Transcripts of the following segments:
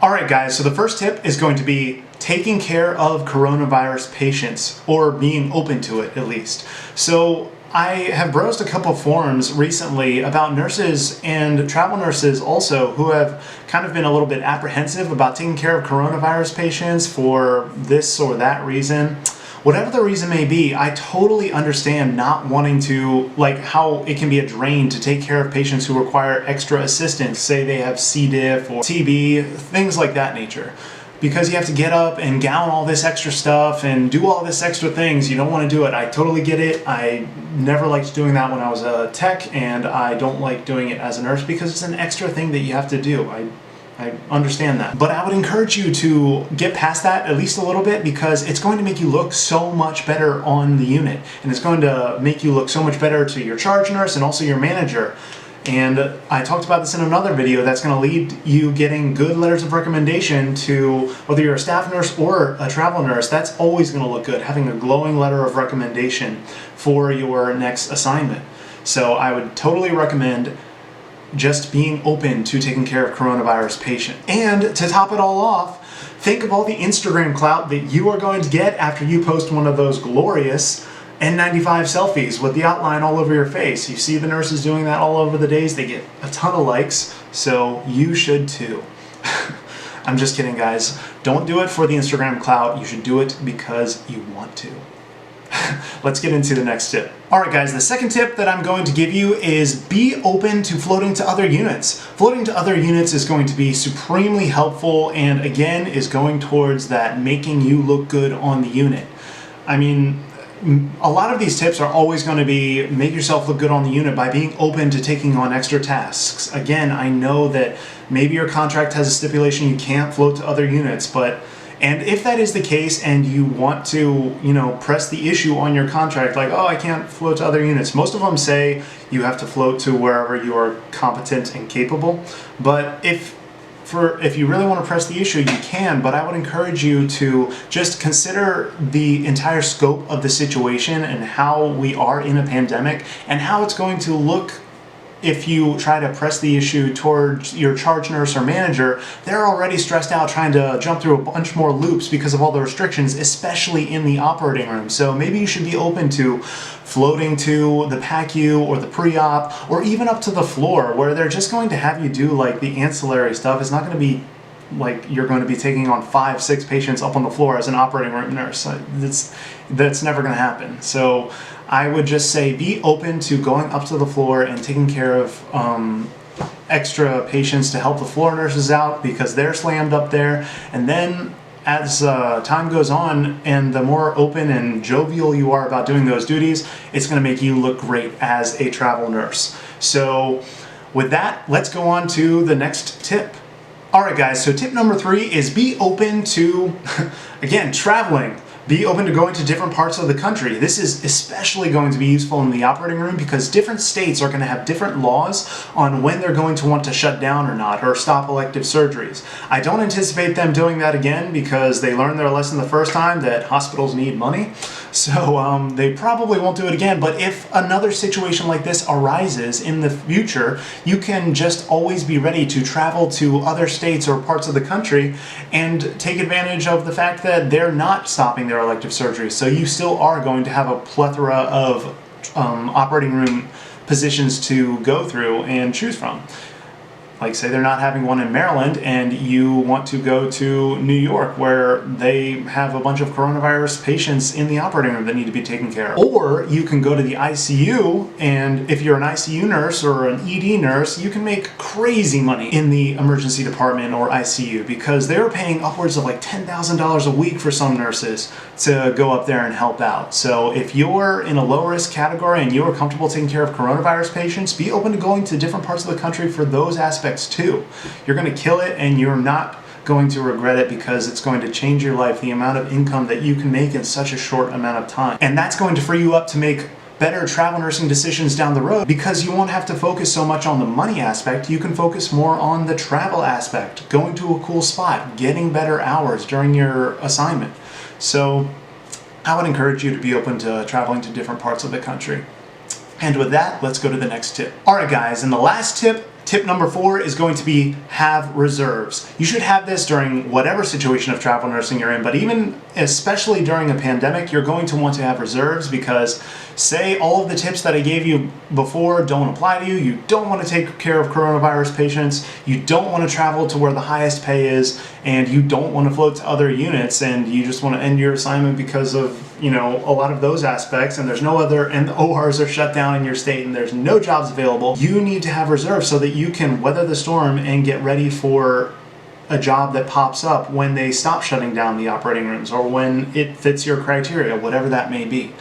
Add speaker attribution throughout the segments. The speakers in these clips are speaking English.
Speaker 1: Alright guys, so the first tip is going to be taking care of coronavirus patients, or being open to it at least. So I have browsed a couple forums recently about nurses and travel nurses also who have kind of been a little bit apprehensive about taking care of coronavirus patients for this or that reason. Whatever the reason may be, I totally understand not wanting to, like how it can be a drain to take care of patients who require extra assistance, say they have C. diff or TB, things like that nature. Because you have to get up and gown all this extra stuff and do all this extra things, you don't want to do it. I totally get it. I never liked doing that when I was a tech, and I don't like doing it as a nurse because it's an extra thing that you have to do. I understand that. But I would encourage you to get past that at least a little bit, because it's going to make you look so much better on the unit. And it's going to make you look so much better to your charge nurse and also your manager. And I talked about this in another video. That's going to lead you getting good letters of recommendation to whether you're a staff nurse or a travel nurse. That's always going to look good, having a glowing letter of recommendation for your next assignment. So I would totally recommend just being open to taking care of coronavirus patients. And to top it all off, think of all the Instagram clout that you are going to get after you post one of those glorious N95 selfies with the outline all over your face. You see the nurses doing that all over the days. They get a ton of likes, so you should too. I'm just kidding, guys. Don't do it for the Instagram clout. You should do it because you want to. Let's get into the next tip. Alright guys, the second tip that I'm going to give you is be open to floating to other units. Floating to other units is going to be supremely helpful, and again is going towards that making you look good on the unit. I mean, a lot of these tips are always going to be make yourself look good on the unit by being open to taking on extra tasks. Again, I know that maybe your contract has a stipulation you can't float to other units, and if that is the case and you want to, press the issue on your contract, like, oh, I can't float to other units. Most of them say you have to float to wherever you are competent and capable. But if you really want to press the issue, you can, but I would encourage you to just consider the entire scope of the situation and how we are in a pandemic and how it's going to look if you try to press the issue towards your charge nurse or manager. They're already stressed out trying to jump through a bunch more loops because of all the restrictions, especially in the operating room. So maybe you should be open to floating to the PACU or the pre-op, or even up to the floor, where they're just going to have you do like the ancillary stuff. It's not going to be like you're going to be taking on 5-6 patients up on the floor as an operating room nurse. That's never going to happen. So I would just say be open to going up to the floor and taking care of extra patients to help the floor nurses out because they're slammed up there. And then as time goes on and the more open and jovial you are about doing those duties, it's going to make you look great as a travel nurse. So with that, let's go on to the next tip. Alright guys, so tip number 3 is be open to, again, traveling. Be open to going to different parts of the country. This is especially going to be useful in the operating room because different states are going to have different laws on when they're going to want to shut down or not, or stop elective surgeries. I don't anticipate them doing that again because they learned their lesson the first time that hospitals need money. So they probably won't do it again. But if another situation like this arises in the future, you can just always be ready to travel to other states or parts of the country and take advantage of the fact that they're not stopping their elective surgery. So you still are going to have a plethora of operating room positions to go through and choose from. Like say they're not having one in Maryland and you want to go to New York where they have a bunch of coronavirus patients in the operating room that need to be taken care of. Or you can go to the ICU, and if you're an ICU nurse or an ED nurse, you can make crazy money in the emergency department or ICU because they're paying upwards of like $10,000 a week for some nurses to go up there and help out. So if you're in a low risk category and you're comfortable taking care of coronavirus patients, be open to going to different parts of the country for those aspects too. You're going to kill it and you're not going to regret it because it's going to change your life, the amount of income that you can make in such a short amount of time. And that's going to free you up to make better travel nursing decisions down the road because you won't have to focus so much on the money aspect. You can focus more on the travel aspect, going to a cool spot, getting better hours during your assignment. So I would encourage you to be open to traveling to different parts of the country. And with that, let's go to the next tip. Alright guys, and the last tip Tip number 4 is going to be have reserves. You should have this during whatever situation of travel nursing you're in, but even especially during a pandemic, you're going to want to have reserves because say all of the tips that I gave you before don't apply to you, you don't want to take care of coronavirus patients, you don't want to travel to where the highest pay is, and you don't want to float to other units, and you just want to end your assignment because of, you know, a lot of those aspects, and there's no other, and the ORs are shut down in your state and there's no jobs available. You need to have reserves so that you can weather the storm and get ready for a job that pops up when they stop shutting down the operating rooms or when it fits your criteria, whatever that may be.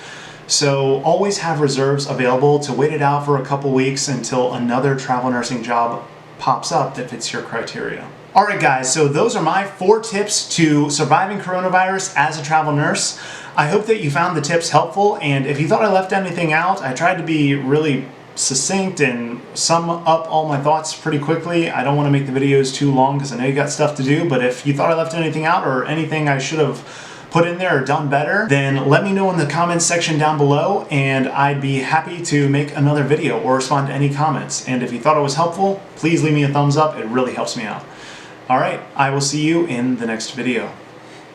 Speaker 1: So always have reserves available to wait it out for a couple weeks until another travel nursing job pops up that fits your criteria. Alright guys, so those are my 4 tips to surviving coronavirus as a travel nurse. I hope that you found the tips helpful, and if you thought I left anything out, I tried to be really succinct and sum up all my thoughts pretty quickly. I don't want to make the videos too long because I know you got stuff to do, but if you thought I left anything out or anything I should have put in there or done better, then let me know in the comments section down below and I'd be happy to make another video or respond to any comments. And if you thought it was helpful, please leave me a thumbs up. It really helps me out. Alright, I will see you in the next video.